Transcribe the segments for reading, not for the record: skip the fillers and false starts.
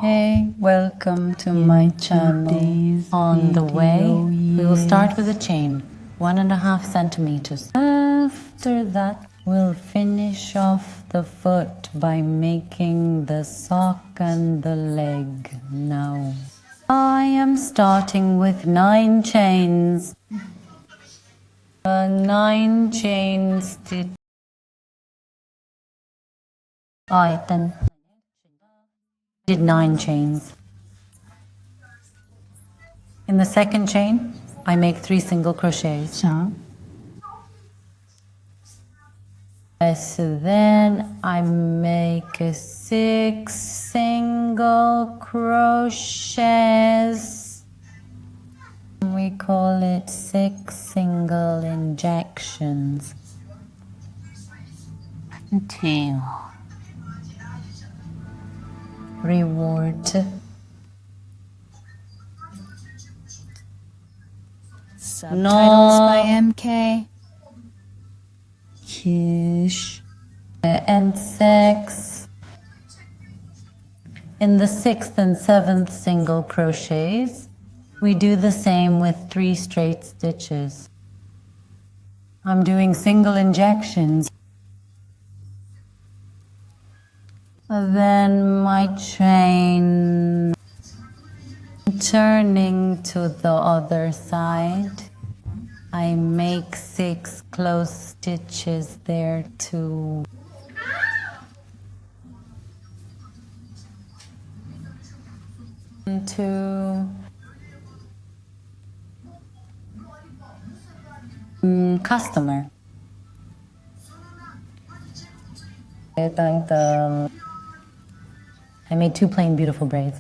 Hey, welcome to my channel. On the way, we will start with a chain, 1.5 centimeters. After that, we'll finish off the foot by making the sock and the leg. Now, I am starting with 9 chains. 9 chains did. Alright then. Did 9 chains. In the second chain, I make 3 single crochets. So then I make 6 single crochets. We call it 6 single injections. 2. Reward. Subtitles by MK. Kish. And 6. In the 6th and 7th single crochets, we do the same with 3 straight stitches. I'm doing single injections. Then my chain, turning to the other side, I make 6 close stitches there too. Customer. I made 2 plain beautiful braids.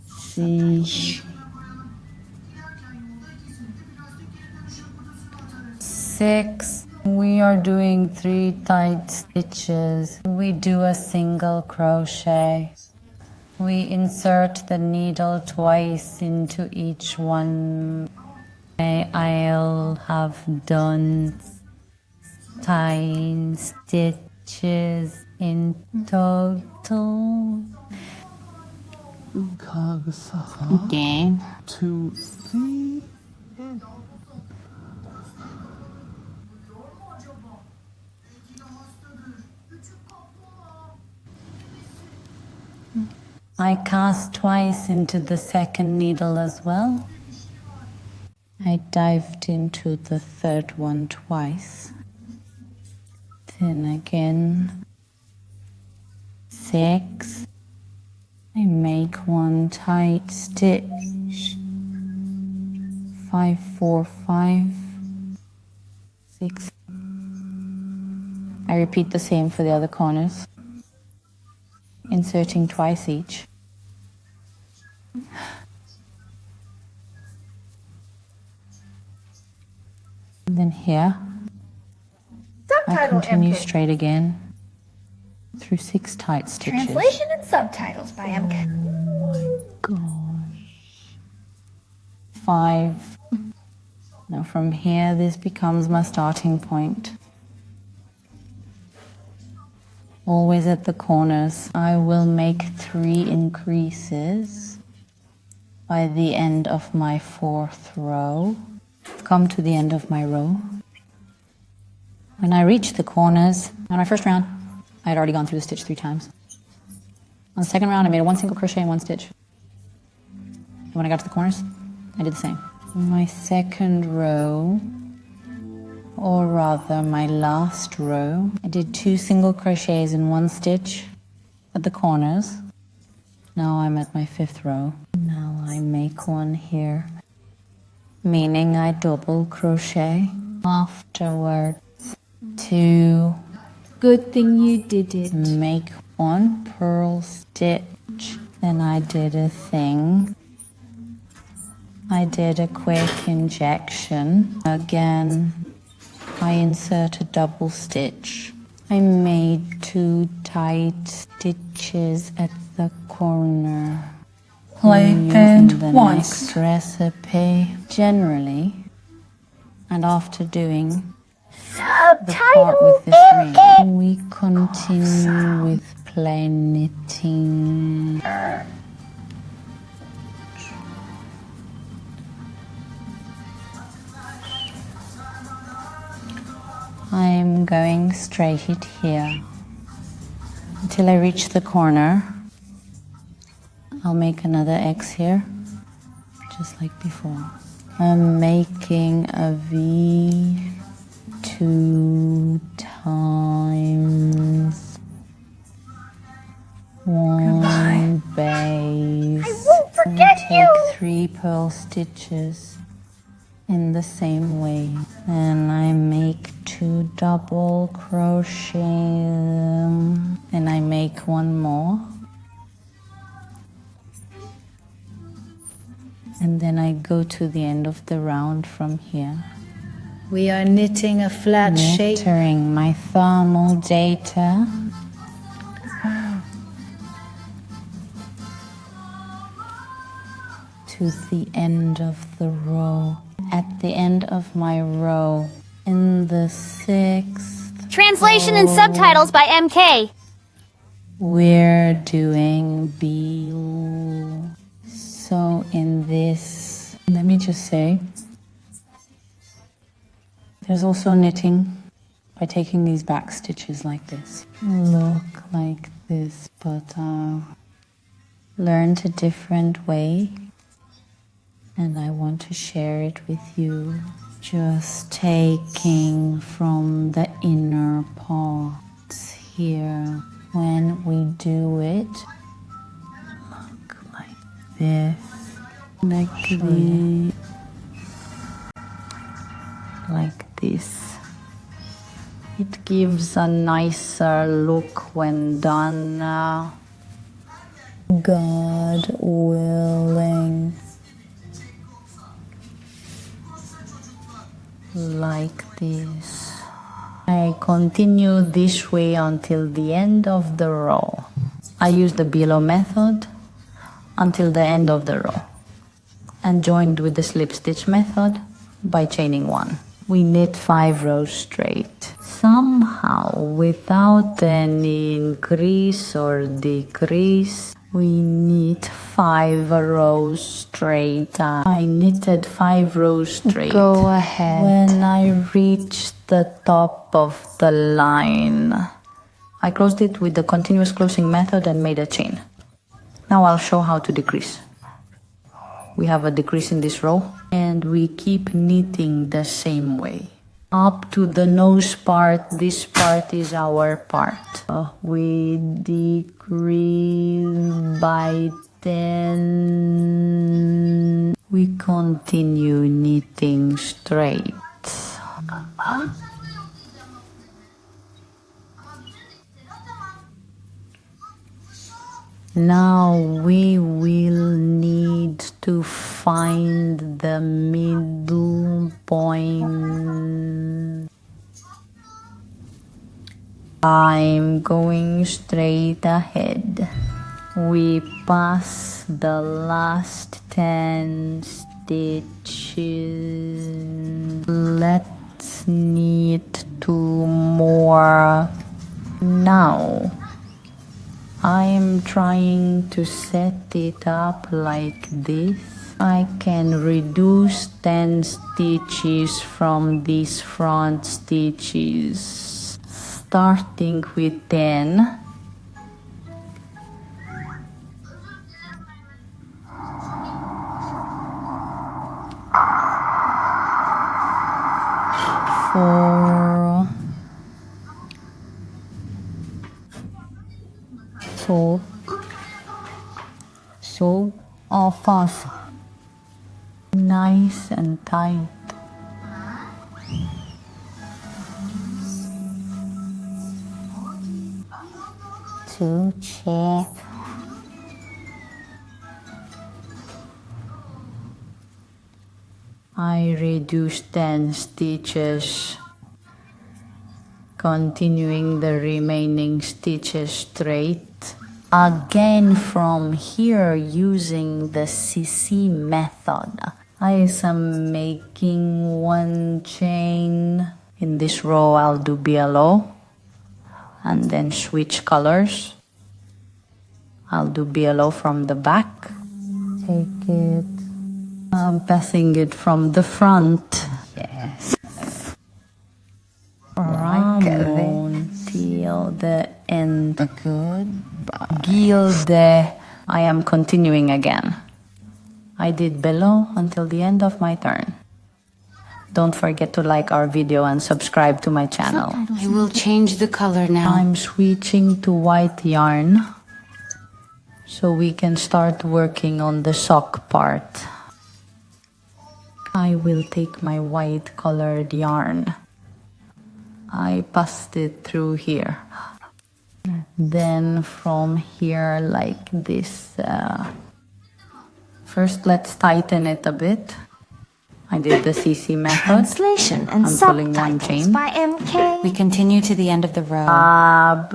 See. 6. We are doing 3 tight stitches. We do a single crochet. We insert the needle twice into each one. I'll have done 10 stitches in total. Okay. 2, 3. I cast twice into the second needle as well. I dived into the third one twice. Then again, 6. I make 1 tight stitch. 5, 4, 5, 6. I repeat the same for the other corners, inserting twice each. And then here, I continue straight again through 6 tight stitches. Translation and subtitles by MK. Oh my gosh. 5. Now from here, this becomes my starting point. Always at the corners. I will make 3 increases by the end of my 4th row. Come to the end of my row. When I reach the corners, on my first round, I had already gone through the stitch 3 times. On the second round, I made 1 single crochet and 1 stitch. And when I got to the corners, I did the same. My second row, or rather my last row, I did 2 single crochets and 1 stitch at the corners. Now I'm at my 5th row. Now I make 1 here, meaning I double crochet. Afterwards, 2. Good thing you did it. Make 1 purl stitch. Then I did a thing. I did a quick injection. Again, I insert a double stitch. I made 2 tight stitches at the corner. Play and the wax. next recipe. Generally, and after doing the part with this ring. We continue with plain knitting. I'm going straight it here until I reach the corner. I'll make another X here, just like before. I'm making a V 2 times 1 base. I won't forget and you. take 3 purl stitches in the same way. And I make 2 double crochet and I make 1 more. And then I go to the end of the round from here. We are knitting a flat shape. Entering my thermal data. To the end of the row. At the end of my row, in the 6th Translation and subtitles by MK. we're doing B. So in this, let me just say, there's also knitting by taking these back stitches like this. Look like this, but learned a different way. And I want to share it with you. Just taking from the inner parts here. When we do it, look like this. Like this. It gives a nicer look when done. God willing. Like this. I continue this way until the end of the row. I use the below method until the end of the row and joined with the slip stitch method by chaining 1. We knit 5 rows straight. Somehow, without any increase or decrease, we knit 5 rows straight. I knitted 5 rows straight. Go ahead. When I reached the top of the line, I closed it with the continuous closing method and made a chain. Now I'll show how to decrease. We have a decrease in this row and we keep knitting the same way. Up to the nose part, this part is our part. We decrease by 10. We continue knitting straight. Now we will need to find the middle point. I'm going straight ahead. We pass the last 10 stitches. Let's knit 2 more. Now I'm trying to set it up like this. I can reduce 10 stitches from these front stitches, starting with 10. Four, so fast, nice and tight. Too cheap. I reduced 10 stitches, continuing the remaining stitches straight. Again from here using the CC method. I am making 1 chain In this row, I'll do BLO and then switch colors. I'll do BLO from the back. Take it. I'm passing it from the front. Yes. Ramon till the end. Good. Gilde. I am continuing again. I did below until the end of my turn. Don't forget to like our video and subscribe to my channel. I will change the color now. I'm switching to white yarn so we can start working on the sock part. I will take my white colored yarn. I passed it through here. Then from here like this. First let's tighten it a bit. I did the CC method. Translation and I'm pulling one subtitles chain. by MK. We continue to the end of the row. Now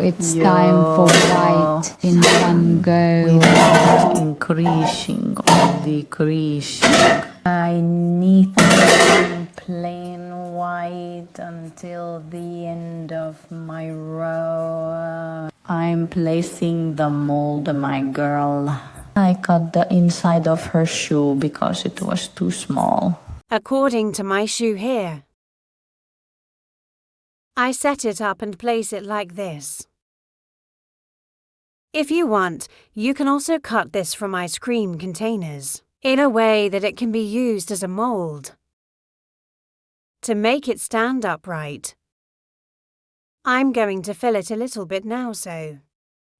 It's time for white in one go. Without increasing or decreasing. I need plain white until the end of my row. I'm placing the mold, my girl. I cut the inside of her shoe because it was too small. According to my shoe here. I set it up and place it like this. If you want, you can also cut this from ice cream containers in a way that it can be used as a mold to make it stand upright. I'm going to fill it a little bit now so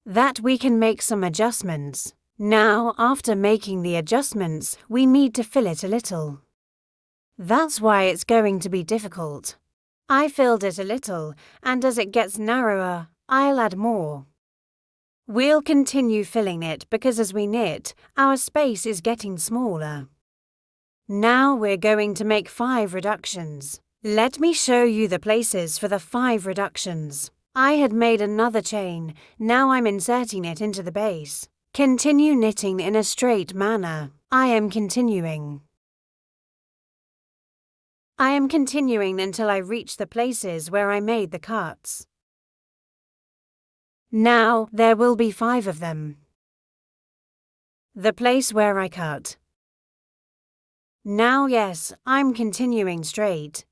that we can make some adjustments. Now, after making the adjustments, we need to fill it a little. That's why it's going to be difficult. I filled it a little, and as it gets narrower, I'll add more. We'll continue filling it because as we knit, our space is getting smaller. Now we're going to make 5 reductions. Let me show you the places for the 5 reductions. I had made another chain, now I'm inserting it into the base. Continue knitting in a straight manner. I am continuing until I reach the places where I made the cuts. Now there will be 5 of them. The place where I cut. Now yes, I'm continuing straight.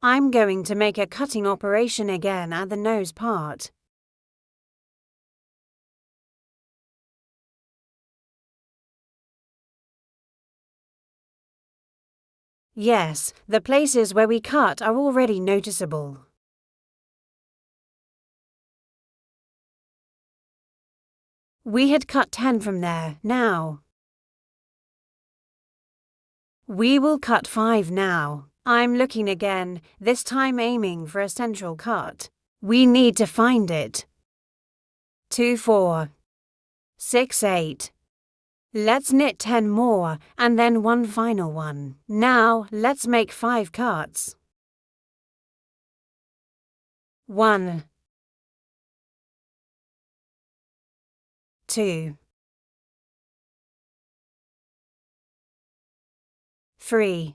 I'm going to make a cutting operation again at the nose part. Yes, the places where we cut are already noticeable. We had cut 10 from there, now. We will cut 5 now. I'm looking again, this time aiming for a central cut. We need to find it. 2, 4, 6, 8. Let's knit 10 more and then one final one. Now let's make 5 cuts. 1, 2, 3,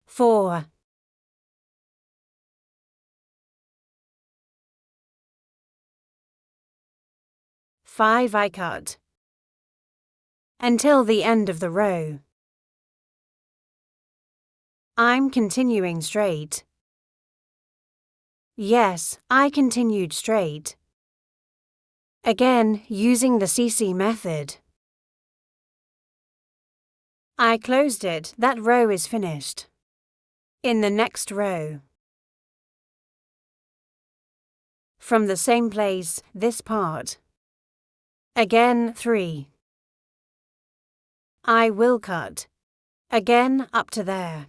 4, 5 I cut until the end of the row. I'm continuing straight. Yes, I continued straight. Again, using the CC method. I closed it, that row is finished. In the next row. From the same place, this part. Again, 3. I will cut. Again, up to there.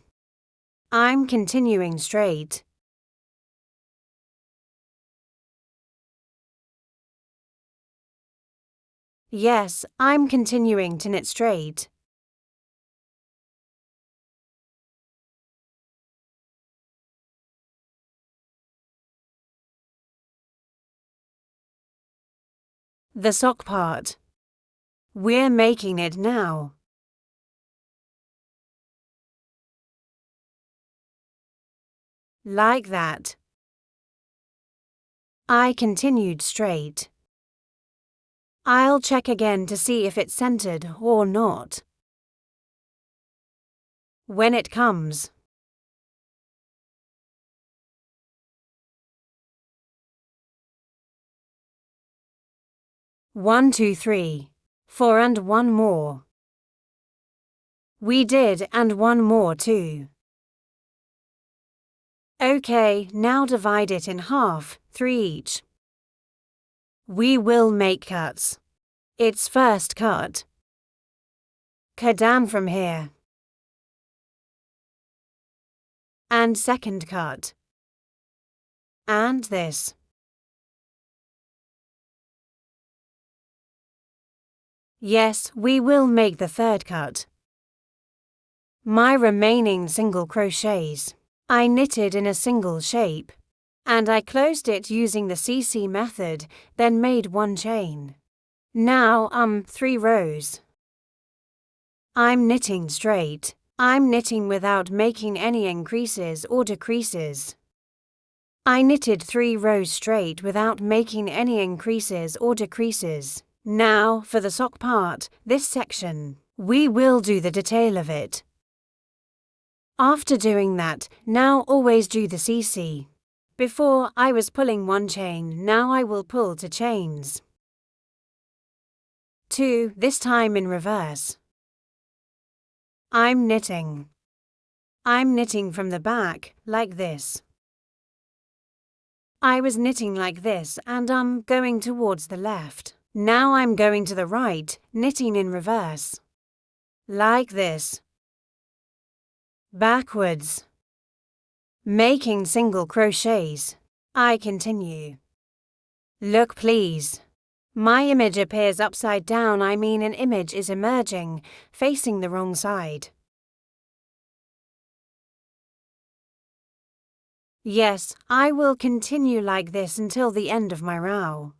I'm continuing straight. Yes, I'm continuing to knit straight. The sock part. We're making it now. Like that. I continued straight. I'll check again to see if it's centered or not. When it comes. One, two, three. 4 and 1 more. We did, and 1 more too. Okay, now divide it in half, 3 each. We will make cuts. It's first cut. Cut down from here. And second cut. And this. Yes, we will make the third cut. My remaining single crochets, I knitted in a single shape, and I closed it using the CC method, then made 1 chain. Now, 3 rows. I'm knitting straight. I'm knitting without making any increases or decreases. I knitted 3 rows straight without making any increases or decreases. Now, for the sock part, this section, we will do the detail of it. After doing that, now always do the CC. Before, I was pulling 1 chain, now I will pull 2 chains. 2, this time in reverse. I'm knitting. I'm knitting from the back, like this. I was knitting like this and I'm going towards the left. Now I'm going to the right, knitting in reverse. Like this. Backwards. Making single crochets. I continue. Look please. My image appears upside down, I mean an image is emerging, facing the wrong side. Yes, I will continue like this until the end of my row.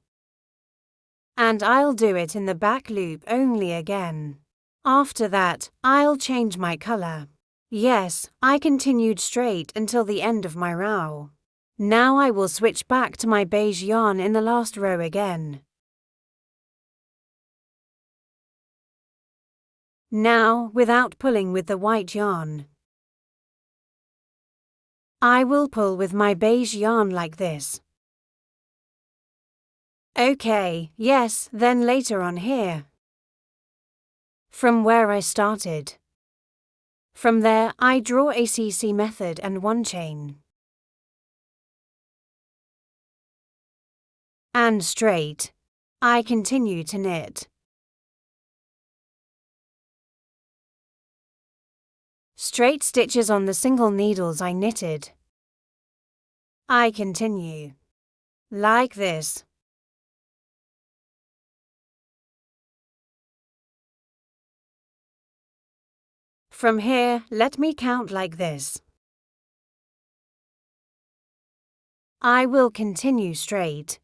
And I'll do it in the back loop only again. After that, I'll change my colour. Yes, I continued straight until the end of my row. Now I will switch back to my beige yarn in the last row again. Now, without pulling with the white yarn. I will pull with my beige yarn like this. Okay, yes, then later on here. From where I started. From there, I draw a CC method and 1 chain. And straight. I continue to knit. Straight stitches on the single needles I knitted. I continue. Like this. From here, let me count like this. I will continue straight.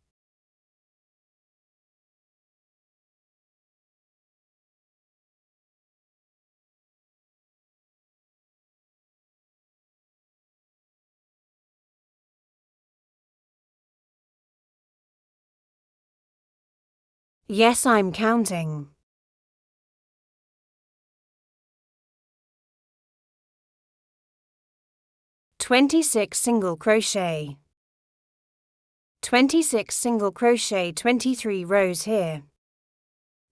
Yes, I'm counting. "26 single crochet. 26 single crochet, 23 rows here.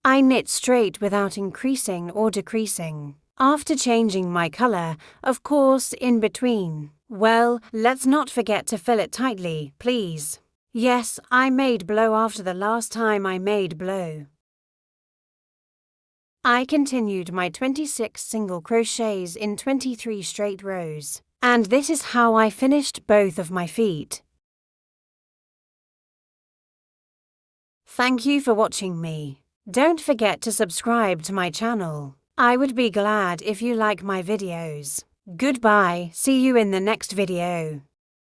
I knit straight without increasing or decreasing. After changing my colour, of course, in between. Well, let's not forget to fill it tightly, please. Yes, I made blow after the last time I made blow. I continued my 26 single crochets in 23 straight rows. And this is how I finished both of my feet. Thank you for watching me. Don't forget to subscribe to my channel. I would be glad if you like my videos. Goodbye, see you in the next video.